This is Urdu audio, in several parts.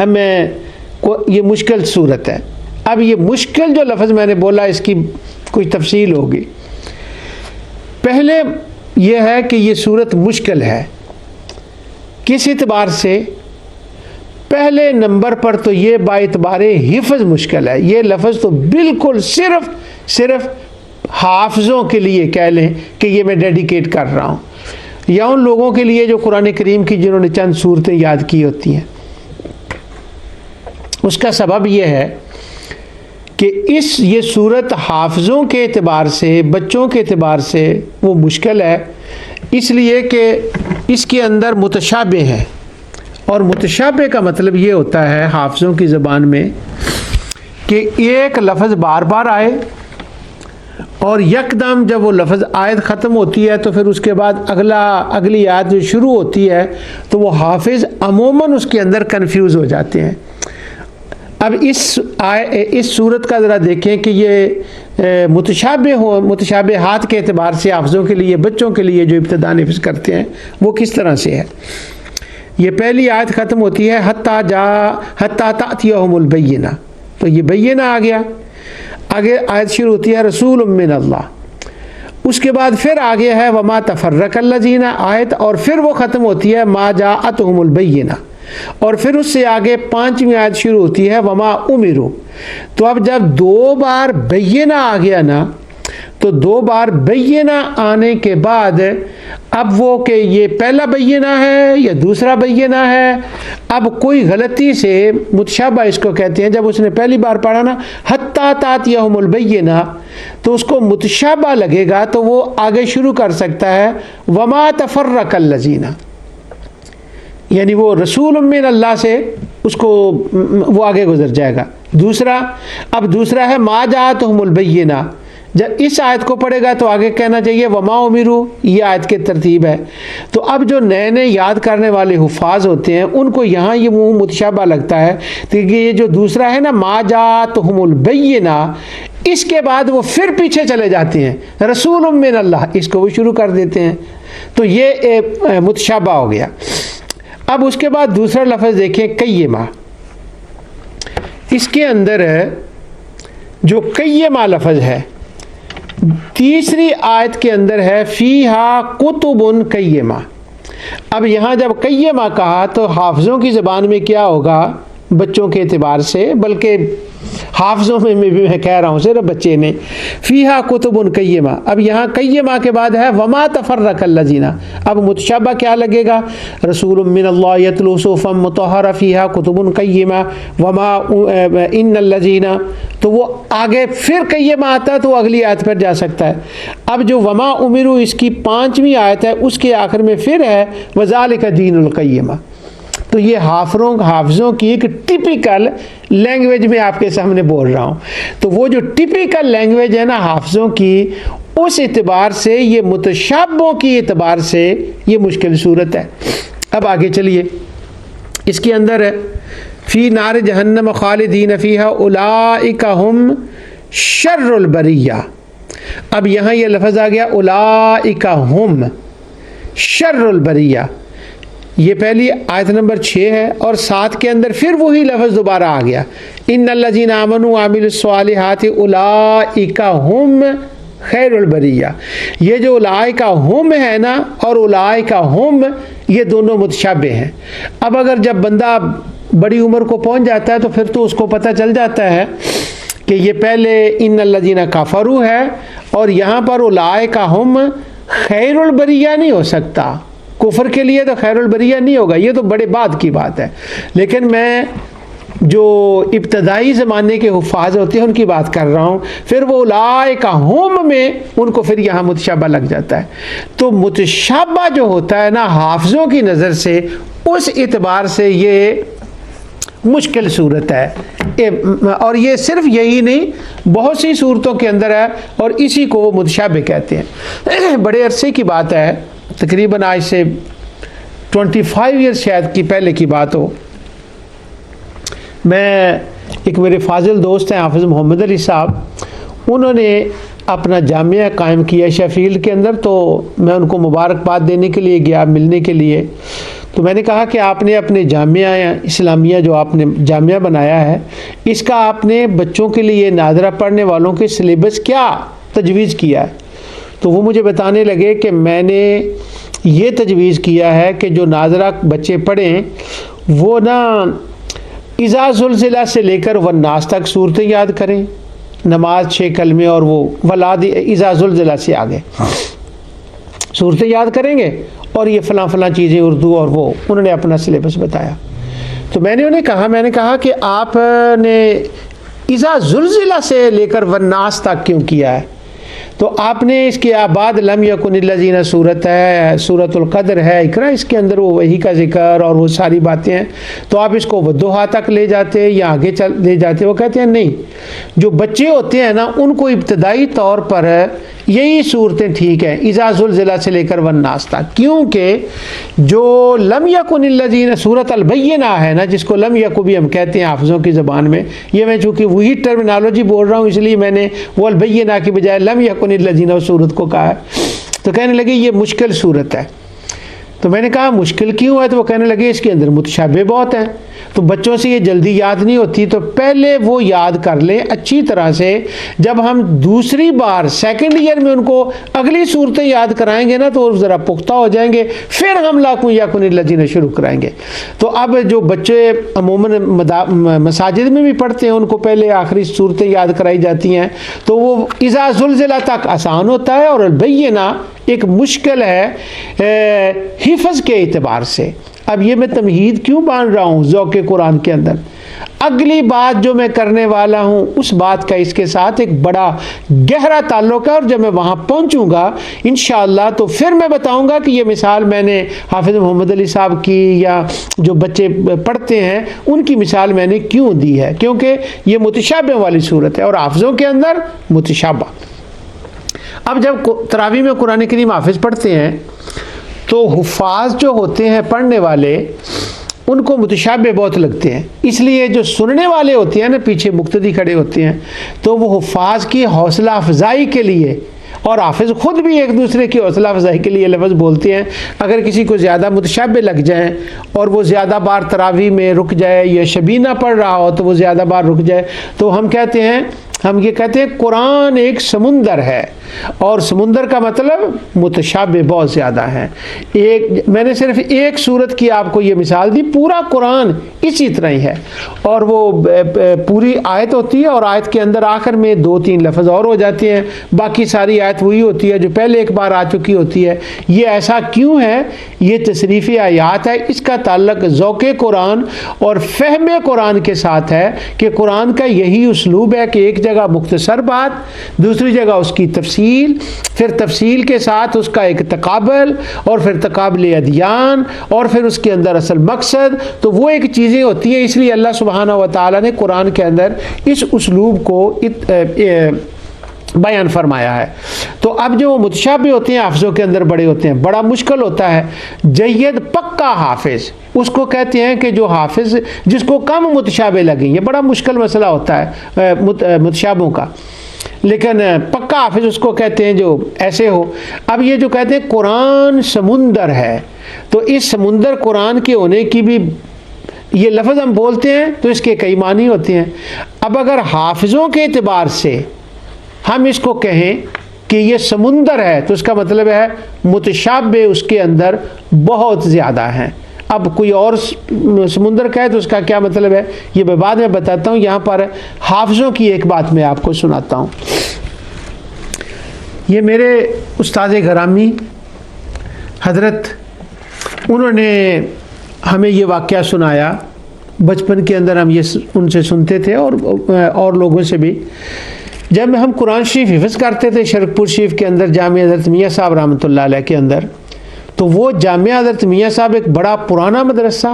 یہ مشکل صورت ہے. اب یہ مشکل جو لفظ میں نے بولا اس کی کچھ تفصیل ہوگی. پہلے یہ ہے کہ یہ صورت مشکل ہے. کس اعتبار سے؟ پہلے نمبر پر تو یہ باعتبار حفظ مشکل ہے. یہ لفظ تو بالکل صرف حافظوں کے لیے کہہ لیں کہ یہ میں ڈیڈیکیٹ کر رہا ہوں، یا ان لوگوں کے لیے جو قرآن کریم کی جنہوں نے چند صورتیں یاد کی ہوتی ہیں. اس کا سبب یہ ہے کہ یہ صورت حافظوں کے اعتبار سے، بچوں کے اعتبار سے وہ مشکل ہے، اس لیے کہ اس کے اندر متشابہ ہے. اور متشابہ کا مطلب یہ ہوتا ہے حافظوں کی زبان میں کہ ایک لفظ بار بار آئے اور یکدم جب وہ لفظ آیت ختم ہوتی ہے تو پھر اس کے بعد اگلی آیت جو شروع ہوتی ہے تو وہ حافظ عموماً اس کے اندر کنفیوز ہو جاتے ہیں. اب اس صورت کا ذرا دیکھیں کہ یہ متشابہات کے اعتبار سے حافظوں کے لیے، بچوں کے لیے جو ابتداء حفظ کرتے ہیں وہ کس طرح سے ہے. یہ پہلی آیت ختم ہوتی ہے حتی تأتیہم البینہ، تو یہ بینہ آ گیا. آگے آیت شروع ہوتی ہے رسول من اللہ. اس کے بعد پھر آگے ہے وما تفرق الذین آیت، اور پھر وہ ختم ہوتی ہے ما جاءتہم البینہ. اور پھر اس سے آگے 5ویں آیت شروع ہوتی ہے وما امروا. تو اب جب 2 بار بینہ آ گیا نا، تو 2 بار بینہ آنے کے بعد اب وہ کہ یہ پہلا بینہ ہے یا دوسرا بینہ ہے، اب کوئی غلطی سے متشابہ اس کو کہتے ہیں. جب اس نے پہلی بار پڑھا نا حتی تأتیہم البینہ، تو اس کو متشابہ لگے گا تو وہ آگے شروع کر سکتا ہے وما تفرق الذین، یعنی وہ رسول من اللہ سے اس کو وہ آگے گزر جائے گا. دوسرا ہے ما جاءتہم البینہ. جب اس آیت کو پڑھے گا تو آگے کہنا چاہیے وما امروا، یہ آیت کی ترتیب ہے. تو اب جو نئے یاد کرنے والے حفاظ ہوتے ہیں ان کو یہاں یہ منہ متشابہ لگتا ہے کیونکہ یہ جو دوسرا ہے نا ما جاءتہم البینہ، اس کے بعد وہ پھر پیچھے چلے جاتے ہیں رسول من اللہ، اس کو وہ شروع کر دیتے ہیں. تو یہ متشابہ ہو گیا. اب اس کے بعد دوسرا لفظ دیکھیں قیمہ. اس کے اندر جو قیمہ لفظ ہے تیسری آیت کے اندر ہے فیہا کتب قیمہ. اب یہاں جب قیمہ کہا تو حافظوں کی زبان میں کیا ہوگا بچوں کے اعتبار سے، بلکہ حافظوں میں بھی میں کہہ رہا ہوں صرف بچے نے. فیہا کتب قیمہ. اب یہاں قیمہ کے بعد ہے وما تفرق الذین. اب متشابہ کیا لگے گا رسول من اللہ یتلو صحفا مطہرہ فیہا کتب قیمہ وما ان الذین. تو وہ آگے پھر قیمہ آتا ہے تو وہ اگلی آیت پر جا سکتا ہے. اب جو وما امروا اس کی 5ویں آیت ہے اس کے آخر میں پھر ہے وذالک دین القیمہ. تو یہ حافظوں کی ایک ٹپیکل لینگویج میں آپ کے سامنے بول رہا ہوں. تو وہ جو ٹپیکل لینگویج ہے نا حافظوں کی، اس اعتبار سے یہ متشابہوں کی اعتبار سے یہ مشکل صورت ہے. اب آگے چلیے. اس کے اندر ہے فی نار جہنم خالدین فیہا اولئک ہم شر البریہ. اب یہاں یہ لفظ آ گیا اولئک ہم شر البریہ. یہ پہلی آیت نمبر 6 ہے اور 7 کے اندر پھر وہی لفظ دوبارہ آ گیا ان الذین آمنوا وعملوا الصالحات اولئک ہم خیر البریہ. یہ جو اولئک ہم ہے نا اور اولئک ہم یہ دونوں متشابہ ہیں. اب اگر جب بندہ بڑی عمر کو پہنچ جاتا ہے تو پھر تو اس کو پتہ چل جاتا ہے کہ یہ پہلے ان الذین کفروا ہے اور یہاں پر اولئک ہم خیر البریہ نہیں ہو سکتا. کفر کے لیے تو خیر البریہ نہیں ہوگا، یہ تو بڑے بعد کی بات ہے. لیکن میں جو ابتدائی زمانے کے حفاظ ہوتے ہیں ان کی بات کر رہا ہوں. پھر وہ اولئک ہم میں ان کو پھر یہاں متشابہ لگ جاتا ہے. تو متشابہ جو ہوتا ہے نا حافظوں کی نظر سے، اس اعتبار سے یہ مشکل صورت ہے. اور یہ صرف یہی نہیں، بہت سی صورتوں کے اندر ہے اور اسی کو وہ متشابہ کہتے ہیں. بڑے عرصے کی بات ہے، تقریباً آج سے 25 ایئرس شاید کی پہلے کی بات ہو. میں ایک میرے فاضل دوست ہیں حافظ محمد علی صاحب، انہوں نے اپنا جامعہ قائم کیا شیفیلڈ کے اندر. تو میں ان کو مبارکباد دینے کے لیے گیا، ملنے کے لیے. تو میں نے کہا کہ آپ نے اپنے جامعہ اسلامیہ جو آپ نے جامعہ بنایا ہے، اس کا آپ نے بچوں کے لیے ناظرہ پڑھنے والوں کے سلیبس کیا تجویز کیا ہے؟ تو وہ مجھے بتانے لگے کہ میں نے یہ تجویز کیا ہے کہ جو ناظرہ بچے پڑھیں وہ نا اذا زلزلہ سے لے کر والناس تک صورتیں یاد کریں، نماز 6 کلمے اور وہ ولاد اذا زلزلہ سے آگے صورتیں یاد کریں گے، اور یہ فلاں فلاں چیزیں اردو، اور وہ انہوں نے اپنا سلیبس بتایا۔ تو میں نے کہا کہ آپ نے اذا زلزلہ سے لے کر والناس تک کیوں کیا ہے؟ تو آپ نے اس کے بعد لم یکن الذین صورت ہے، سورۃ القدر ہے، اقرا، اس کے اندر وہ وحی کا ذکر اور وہ ساری باتیں ہیں، تو آپ اس کو والضحیٰ تک لے جاتے یا آگے لے جاتے؟ وہ کہتے ہیں نہیں، جو بچے ہوتے ہیں نا ان کو ابتدائی طور پر یہی صورتیں ٹھیک ہیں، اذا زلزلہ سے لے کر والناس تک، کیونکہ جو لم یکن الذین سورۃ البینہ ہے نا، جس کو لم یکن بھی ہم کہتے ہیں حافظوں کی زبان میں، یہ میں چونکہ وہی ٹرمینالوجی بول رہا ہوں اس لیے میں نے وہ البینہ کی بجائے لم یکن الذین صورت کو کہا ہے۔ تو کہنے لگے یہ مشکل صورت ہے۔ تو میں نے کہا مشکل کیوں ہے؟ تو وہ کہنے لگے اس کے اندر متشابہ بہت ہیں، تو بچوں سے یہ جلدی یاد نہیں ہوتی، تو پہلے وہ یاد کر لیں اچھی طرح سے، جب ہم دوسری بار سیکنڈ ایئر میں ان کو اگلی صورتیں یاد کرائیں گے نا تو وہ ذرا پختہ ہو جائیں گے، پھر ہم لاکن یکن الذین شروع کرائیں گے۔ تو اب جو بچے عموماً مساجد میں بھی پڑھتے ہیں ان کو پہلے آخری صورتیں یاد کرائی جاتی ہیں، تو وہ اذا زلزلہ تک آسان ہوتا ہے، اور البینہ ایک مشکل ہے حفظ کے اعتبار سے۔ اب یہ میں تمہید کیوں باندھ رہا ہوں ذوق قرآن کے اندر؟ اگلی بات جو میں کرنے والا ہوں اس بات کا اس کے ساتھ ایک بڑا گہرا تعلق ہے، اور جب میں وہاں پہنچوں گا انشاءاللہ تو پھر میں بتاؤں گا کہ یہ مثال میں نے حافظ محمد علی صاحب کی یا جو بچے پڑھتے ہیں ان کی مثال میں نے کیوں دی ہے، کیونکہ یہ متشابہ والی صورت ہے، اور حافظوں کے اندر متشابہ۔ اب جب تراویح میں قرآن کریم حافظ پڑھتے ہیں تو حفاظ جو ہوتے ہیں پڑھنے والے ان کو متشابہ بہت لگتے ہیں، اس لیے جو سننے والے ہوتے ہیں نا پیچھے مقتدی کھڑے ہوتے ہیں تو وہ حفاظ کی حوصلہ افزائی کے لیے، اور حافظ خود بھی ایک دوسرے کی حوصلہ افزائی کے لیے لفظ بولتے ہیں، اگر کسی کو زیادہ متشابہ لگ جائیں اور وہ زیادہ بار تراویح میں رک جائے یا شبینہ پڑھ رہا ہو تو وہ زیادہ بار رک جائے، تو ہم یہ کہتے ہیں قرآن ایک سمندر ہے، اور سمندر کا مطلب متشابہ بہت زیادہ ہے۔ میں نے صرف ایک سورت کی آپ کو یہ مثال دی، پورا قرآن اسی طرح ہی ہے، اور وہ پوری آیت ہوتی ہے اور آیت کے اندر آخر میں 2-3 لفظ اور ہو جاتے ہیں، باقی ساری آیت وہی ہوتی ہے جو پہلے ایک بار آ چکی ہوتی ہے۔ یہ ایسا کیوں ہے؟ یہ تصریف آیات ہے، اس کا تعلق ذوق قرآن اور فہم قرآن کے ساتھ ہے کہ قرآن کا یہی اسلوب ہے کہ ایک جگہ مختصر بات، دوسری جگہ اس کی تفصیل، پھر تفصیل کے ساتھ اس کا ایک تقابل، اور پھر تقابل ادیان، اور پھر اس کے اندر اصل مقصد، تو وہ ایک چیزیں ہوتی ہیں۔ اس لیے اللہ سبحانہ و تعالیٰ نے قرآن کے اندر اس اسلوب کو بیان فرمایا ہے۔ تو اب جو متشابہ ہوتے ہیں حافظوں کے اندر بڑے ہوتے ہیں، بڑا مشکل ہوتا ہے۔ جید پکا حافظ اس کو کہتے ہیں کہ جو حافظ جس کو کم متشابہ لگیں، یہ بڑا مشکل مسئلہ ہوتا ہے متشابہوں کا، لیکن پکا حافظ اس کو کہتے ہیں جو ایسے ہو۔ اب یہ جو کہتے ہیں قرآن سمندر ہے، تو اس سمندر قرآن کے ہونے کی بھی یہ لفظ ہم بولتے ہیں تو اس کے کئی معنی ہوتے ہیں۔ اب اگر حافظوں کے اعتبار سے ہم اس کو کہیں کہ یہ سمندر ہے تو اس کا مطلب ہے متشابہ اس کے اندر بہت زیادہ ہیں۔ اب کوئی اور سمندر کہے تو اس کا کیا مطلب ہے یہ میں بعد میں بتاتا ہوں۔ یہاں پر حافظوں کی ایک بات میں آپ کو سناتا ہوں۔ یہ میرے استاد گرامی حضرت، انہوں نے ہمیں یہ واقعہ سنایا، بچپن کے اندر ہم یہ ان سے سنتے تھے اور لوگوں سے بھی۔ جب ہم قرآن شریف حفظ کرتے تھے شرک پور شریف کے اندر جامعہ حضرت میاں صاحب رحمۃ اللہ علیہ کے اندر، تو وہ جامعہ حضرت میاں صاحب ایک بڑا پرانا مدرسہ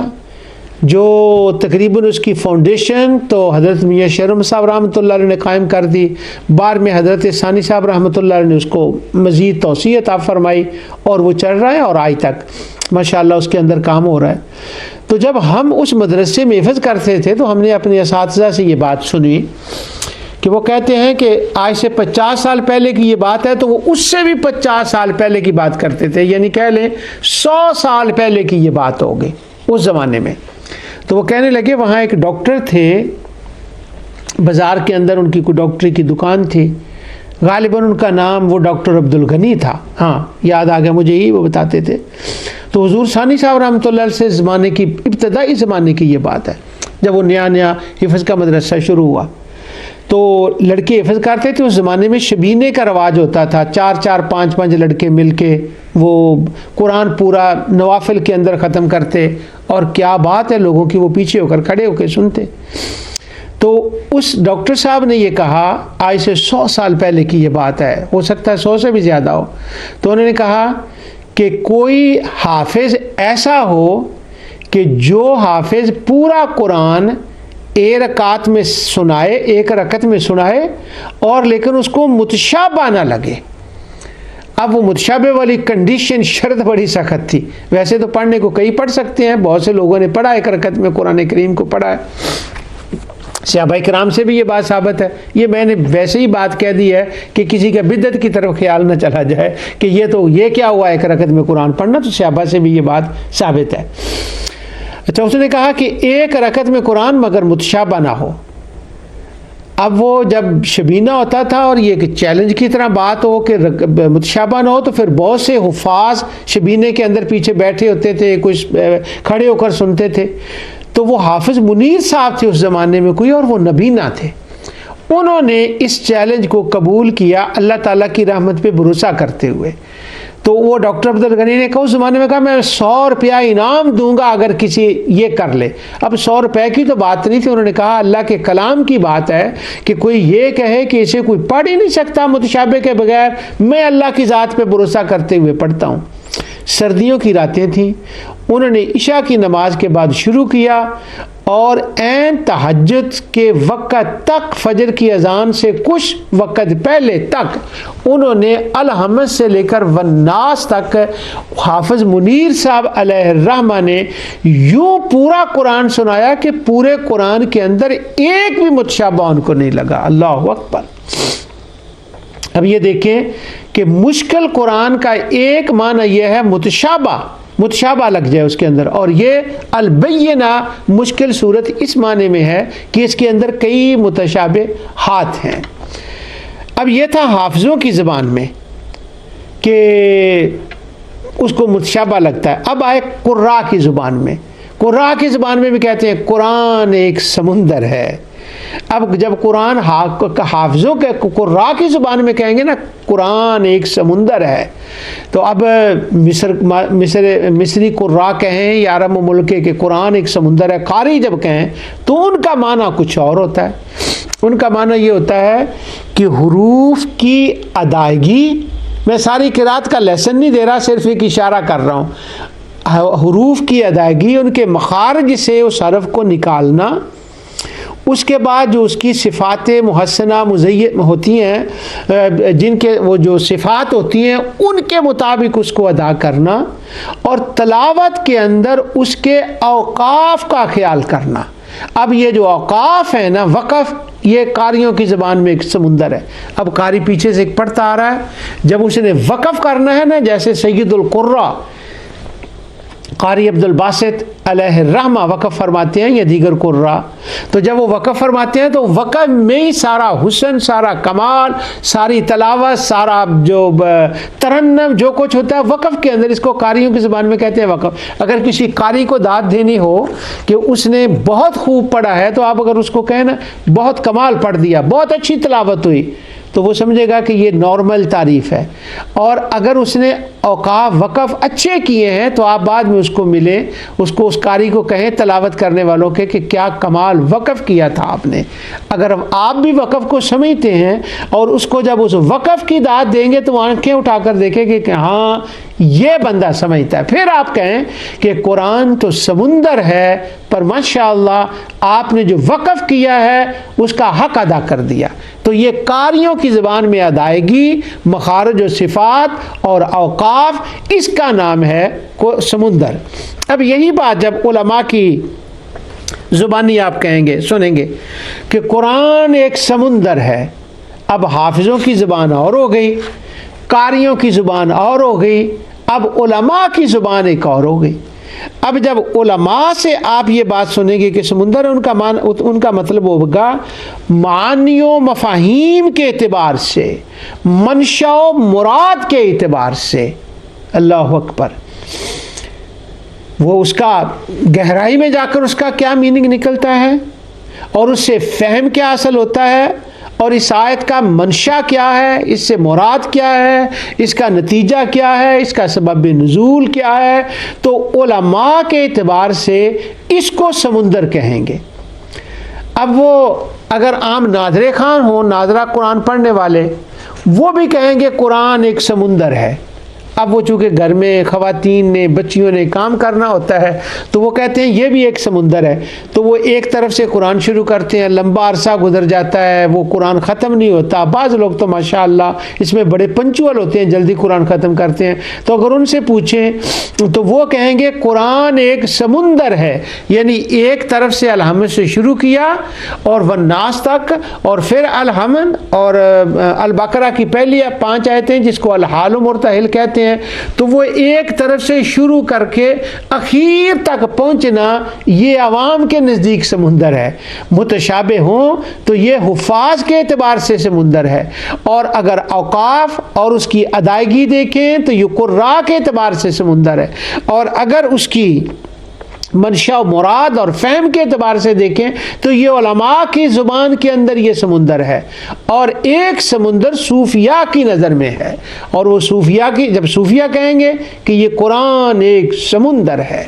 جو تقریباً اس کی فاؤنڈیشن تو حضرت میاں شرم صاحب رحمۃ اللہ علیہ نے قائم کر دی، بعد میں حضرت ثانی صاحب رحمۃ اللہ علیہ نے اس کو مزید توسیع عطا فرمائی، اور وہ چل رہا ہے اور آج تک ماشاءاللہ اس کے اندر کام ہو رہا ہے۔ تو جب ہم اس مدرسے میں حفظ کرتے تھے تو ہم نے اپنے اساتذہ سے یہ بات سنی کہ وہ کہتے ہیں کہ آج سے 50 سال پہلے کی یہ بات ہے، تو وہ اس سے بھی 50 سال پہلے کی بات کرتے تھے، یعنی کہہ لیں 100 سال پہلے کی یہ بات ہو گئی اس زمانے میں۔ تو وہ کہنے لگے وہاں ایک ڈاکٹر تھے بازار کے اندر، ان کی کوئی ڈاکٹری کی دکان تھی، غالباً ان کا نام وہ ڈاکٹر عبد الغنی تھا، ہاں یاد آ گیا مجھے، یہی وہ بتاتے تھے۔ تو حضور ثانی صاحب رحمۃ اللہ علیہ سے زمانے کی، ابتدائی زمانے کی یہ بات ہے، جب وہ نیا حفظ کا مدرسہ شروع ہوا تو لڑکے حفظ کرتے تھے۔ اس زمانے میں شبینے کا رواج ہوتا تھا، 4 5 لڑکے مل کے وہ قرآن پورا نوافل کے اندر ختم کرتے، اور کیا بات ہے، لوگوں کی وہ پیچھے ہو کر کھڑے ہو کے سنتے۔ تو اس ڈاکٹر صاحب نے یہ کہا، آج سے 100 سال پہلے کی یہ بات ہے، ہو سکتا ہے 100 سے بھی زیادہ ہو، تو انہوں نے کہا کہ کوئی حافظ ایسا ہو کہ جو حافظ پورا قرآن ایک رکعت میں سنائے اور لیکن اس کو متشابہ نہ لگے۔ اب وہ متشابہ والی کنڈیشن، شرط بڑی سخت تھی۔ ویسے تو پڑھنے کو کئی پڑھ سکتے ہیں، بہت سے لوگوں نے پڑھا ایک رکعت میں قرآن کریم کو پڑھا ہے، صحابہ کرام سے بھی یہ بات ثابت ہے۔ یہ میں نے ویسے ہی بات کہہ دی ہے کہ کسی کا بدعت کی طرف خیال نہ چلا جائے کہ یہ کیا ہوا ایک رکعت میں قرآن پڑھنا، تو صحابہ سے بھی یہ بات ثابت ہے۔ اچھا، اس نے کہا کہ ایک رکعت میں قرآن مگر متشابہ نہ ہو۔ اب وہ جب شبینہ ہوتا تھا اور یہ ایک چیلنج کی طرح بات ہو کہ متشابہ نہ ہو، تو پھر بہت سے حفاظ شبینے کے اندر پیچھے بیٹھے ہوتے تھے، کچھ کھڑے ہو کر سنتے تھے۔ تو وہ حافظ منیر صاحب تھے اس زمانے میں کوئی، اور وہ نبینا تھے۔ انہوں نے اس چیلنج کو قبول کیا اللہ تعالیٰ کی رحمت پہ بھروسہ کرتے ہوئے۔ تو وہ ڈاکٹر عبد الغنی نے کہا، اس زمانے میں کہا میں 100 روپیہ انعام دوں گا اگر کسی یہ کر لے۔ اب 100 روپے کی تو بات نہیں تھی، انہوں نے کہا اللہ کے کلام کی بات ہے کہ کوئی یہ کہے کہ اسے کوئی پڑھ ہی نہیں سکتا متشابہ کے بغیر، میں اللہ کی ذات پہ بھروسہ کرتے ہوئے پڑھتا ہوں۔ سردیوں کی راتیں تھیں، انہوں نے عشاء کی نماز کے بعد شروع کیا اور عین تہجد کے وقت تک، فجر کی اذان سے کچھ وقت پہلے تک انہوں نے الحمد سے لے کر والناس تک حافظ منیر صاحب علیہ الرحمہ نے یوں پورا قرآن سنایا کہ پورے قرآن کے اندر ایک بھی متشابہ ان کو نہیں لگا۔ اللہ اکبر۔ اب یہ دیکھیں کہ مشکل قرآن کا ایک معنی یہ ہے متشابہ لگ جائے اس کے اندر، اور یہ البینہ مشکل صورت اس معنی میں ہے کہ اس کے اندر کئی متشابہات ہیں۔ اب یہ تھا حافظوں کی زبان میں کہ اس کو متشابہ لگتا ہے۔ اب آئے قراء کی زبان میں۔ قراء کی زبان میں بھی کہتے ہیں قرآن ایک سمندر ہے۔ اب جب قرآن حافظوں کے قراء کی زبان میں کہیں گے نا قرآن ایک سمندر ہے، تو اب مصری قراء کہیں یا عرب ملک کے قرآن ایک سمندر ہے، قاری جب کہیں تو ان کا معنی کچھ اور ہوتا ہے۔ ان کا معنی یہ ہوتا ہے کہ حروف کی ادائیگی، میں ساری قرات کا لیسن نہیں دے رہا، صرف ایک اشارہ کر رہا ہوں، حروف کی ادائیگی، ان کے مخارج سے اس حرف کو نکالنا، اس کے بعد جو اس کی صفات محسنہ مزین ہوتی ہیں، جن کے وہ جو صفات ہوتی ہیں ان کے مطابق اس کو ادا کرنا، اور تلاوت کے اندر اس کے اوقاف کا خیال کرنا۔ اب یہ جو اوقاف ہے نا، وقف، یہ قاریوں کی زبان میں ایک سمندر ہے۔ اب قاری پیچھے سے ایک پڑھتا آ رہا ہے، جب اس نے وقف کرنا ہے نا، جیسے سید القراء قاری عبد الباسط علیہ الرحمہ وقف فرماتے ہیں یا دیگر قراء، تو جب وہ وقف فرماتے ہیں تو وقف میں ہی سارا حسن، سارا کمال، ساری تلاوت، سارا جو ترنم جو کچھ ہوتا ہے وقف کے اندر، اس کو قاریوں کی زبان میں کہتے ہیں وقف۔ اگر کسی قاری کو داد دینی ہو کہ اس نے بہت خوب پڑھا ہے، تو آپ اگر اس کو کہیں نا بہت کمال پڑھ دیا، بہت اچھی تلاوت ہوئی، تو وہ سمجھے گا کہ یہ نارمل تعریف ہے۔ اور اگر اس نے اوقاف وقف اچھے کیے ہیں تو آپ بعد میں اس کو ملیں، اس کو اس قاری کو کہیں تلاوت کرنے والوں کے کہ کیا کمال وقف کیا تھا آپ نے۔ اگر آپ بھی وقف کو سمجھتے ہیں اور اس کو جب اس وقف کی داد دیں گے تو آنکھیں اٹھا کر دیکھیں گے کہ ہاں یہ بندہ سمجھتا ہے، پھر آپ کہیں کہ قرآن تو سمندر ہے، پر ماشاءاللہ آپ نے جو وقف کیا ہے اس کا حق ادا کر دیا۔ تو یہ قاریوں کی زبان میں ادائیگی، مخارج و صفات اور اوقاف، اس کا نام ہے سمندر۔ اب یہی بات جب علماء کی زبانی آپ کہیں گے سنیں گے کہ قرآن ایک سمندر ہے. اب حافظوں کی زبان اور ہو گئی, قاریوں کی زبان اور ہو گئی, اب علماء کی زبان ایک اور ہو گئی. اب جب علماء سے آپ یہ بات سنیں گے کہ سمندر, ان کا مطلب ہوگا معانی و مفاہیم کے اعتبار سے, منشا و مراد کے اعتبار سے. اللہ اکبر. وہ اس کا گہرائی میں جا کر اس کا کیا میننگ نکلتا ہے اور اس سے فہم کیا حاصل ہوتا ہے, اور اس آیت کا منشا کیا ہے, اس سے مراد کیا ہے, اس کا نتیجہ کیا ہے, اس کا سبب نزول کیا ہے. تو علماء کے اعتبار سے اس کو سمندر کہیں گے. اب وہ اگر عام ناظر خان ہوں, ناظرہ قرآن پڑھنے والے, وہ بھی کہیں گے قرآن ایک سمندر ہے. اب وہ چونکہ گھر میں خواتین نے, بچیوں نے کام کرنا ہوتا ہے, تو وہ کہتے ہیں یہ بھی ایک سمندر ہے. تو وہ ایک طرف سے قرآن شروع کرتے ہیں, لمبا عرصہ گزر جاتا ہے, وہ قرآن ختم نہیں ہوتا. بعض لوگ تو ماشاءاللہ اس میں بڑے پنچول ہوتے ہیں, جلدی قرآن ختم کرتے ہیں. تو اگر ان سے پوچھیں تو وہ کہیں گے قرآن ایک سمندر ہے, یعنی ایک طرف سے الحمد سے شروع کیا اور والناس تک, اور پھر الحمد اور البقرہ کی پہلی 5 آیتیں جس کو الحال مرتحل کہتے ہیں, تو وہ ایک طرف سے شروع کر کے اخیر تک پہنچنا یہ عوام کے نزدیک سمندر ہے. متشابہ ہوں تو یہ حفاظ کے اعتبار سے سمندر ہے, اور اگر اوقاف اور اس کی ادائیگی دیکھیں تو یہ قراء کے اعتبار سے سمندر ہے, اور اگر اس کی منشا و مراد اور فہم کے اعتبار سے دیکھیں تو یہ علماء کی زبان کے اندر یہ سمندر ہے. اور ایک سمندر صوفیاء کی نظر میں ہے, اور وہ صوفیاء کی, جب صوفیاء کہیں گے کہ یہ قرآن ایک سمندر ہے,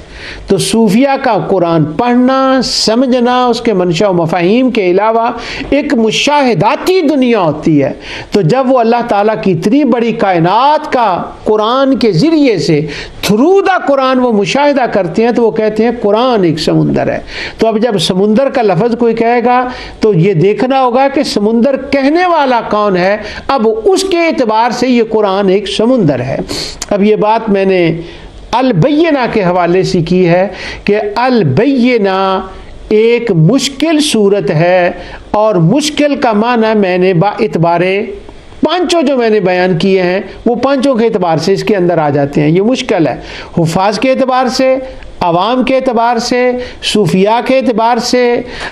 تو صوفیاء کا قرآن پڑھنا, سمجھنا, اس کے منشا و مفاہیم کے علاوہ ایک مشاہداتی دنیا ہوتی ہے. تو جب وہ اللہ تعالیٰ کی اتنی بڑی کائنات کا قرآن کے ذریعے سے تھرو دا قرآن وہ مشاہدہ کرتے ہیں, تو وہ کہتے ہیں قرآن ایک سمندر ہے. تو اب جب سمندر کا لفظ کوئی کہے گا تو یہ دیکھنا ہوگا کہ سمندر کہنے والا کون ہے. اب اس کے اعتبار سے یہ قرآن ایک سمندر ہے. اب یہ بات میں نے البینہ کے حوالے سے کی ہے کہ البینہ ایک مشکل صورت ہے, اور مشکل کا معنی میں نے با اعتبار 5 جو میں نے بیان کیے ہیں وہ 5 کے اعتبار سے اس کے اندر آ جاتے ہیں. یہ مشکل ہے حفاظ کے اعتبار سے, عوام کے اعتبار سے, صوفیاء کے اعتبار سے,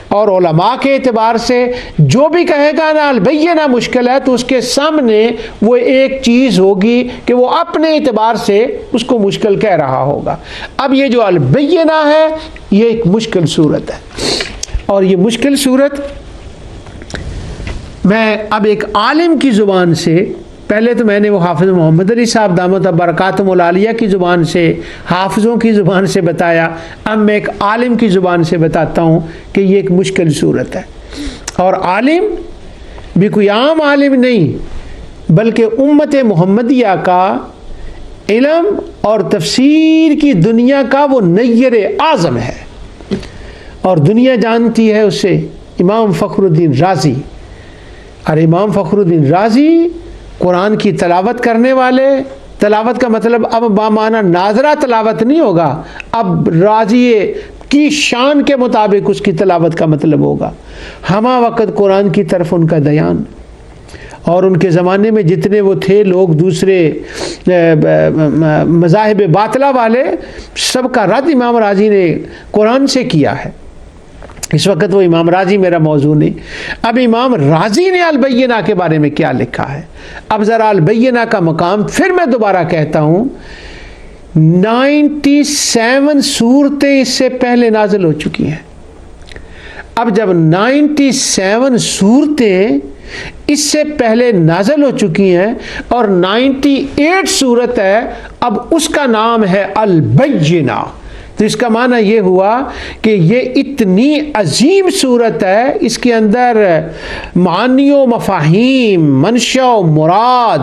اور علماء کے اعتبار سے. جو بھی کہے گا نا البینہ مشکل ہے, تو اس کے سامنے وہ ایک چیز ہوگی کہ وہ اپنے اعتبار سے اس کو مشکل کہہ رہا ہوگا. اب یہ جو البینہ ہے یہ ایک مشکل صورت ہے, اور یہ مشکل صورت میں اب ایک عالم کی زبان سے, پہلے تو میں نے وہ حافظ محمد علی صاحب دامت برکاتہم العالیہ کی زبان سے, حافظوں کی زبان سے بتایا, اب میں ایک عالم کی زبان سے بتاتا ہوں کہ یہ ایک مشکل صورت ہے. اور عالم بھی کوئی عام عالم نہیں, بلکہ امت محمدیہ کا علم اور تفسیر کی دنیا کا وہ نیر اعظم ہے, اور دنیا جانتی ہے اسے امام فخر الدین رازی. اور امام فخر الدین رازی قرآن کی تلاوت کرنے والے, تلاوت کا مطلب اب بامعنی ناظرہ تلاوت نہیں ہوگا, اب رازی کی شان کے مطابق اس کی تلاوت کا مطلب ہوگا. ہمہ وقت قرآن کی طرف ان کا دیان, اور ان کے زمانے میں جتنے وہ تھے لوگ دوسرے مذاہب باطلہ والے, سب کا رد امام رازی نے قرآن سے کیا ہے. اس وقت وہ امام رازی میرا موضوع نہیں. اب امام رازی نے البینہ کے بارے میں کیا لکھا ہے. اب ذرا البینہ کا مقام پھر میں دوبارہ کہتا ہوں, 97 صورتیں اس سے پہلے نازل ہو چکی ہیں. اب جب 97 صورتیں اس سے پہلے نازل ہو چکی ہیں اور 98 صورت ہے, اب اس کا نام ہے البینہ. تو اس کا معنی یہ ہوا کہ یہ اتنی عظیم صورت ہے, اس کے اندر معانی و مفاہیم, منشا و مراد,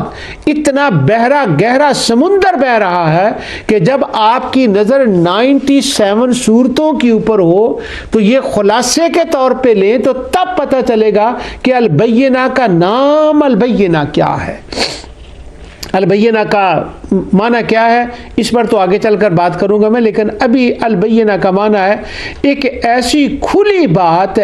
اتنا بہرا گہرا سمندر بہ رہا ہے کہ جب آپ کی نظر 97 صورتوں کے اوپر ہو تو یہ خلاصے کے طور پہ لیں تو تب پتہ چلے گا کہ البینہ کا نام البینہ کیا ہے. البینہ کا معنی کیا ہے اس پر تو آگے چل کر بات کروں گا میں، لیکن ابھی البینہ کا معنی ہے ایک ایسی کھلی بات،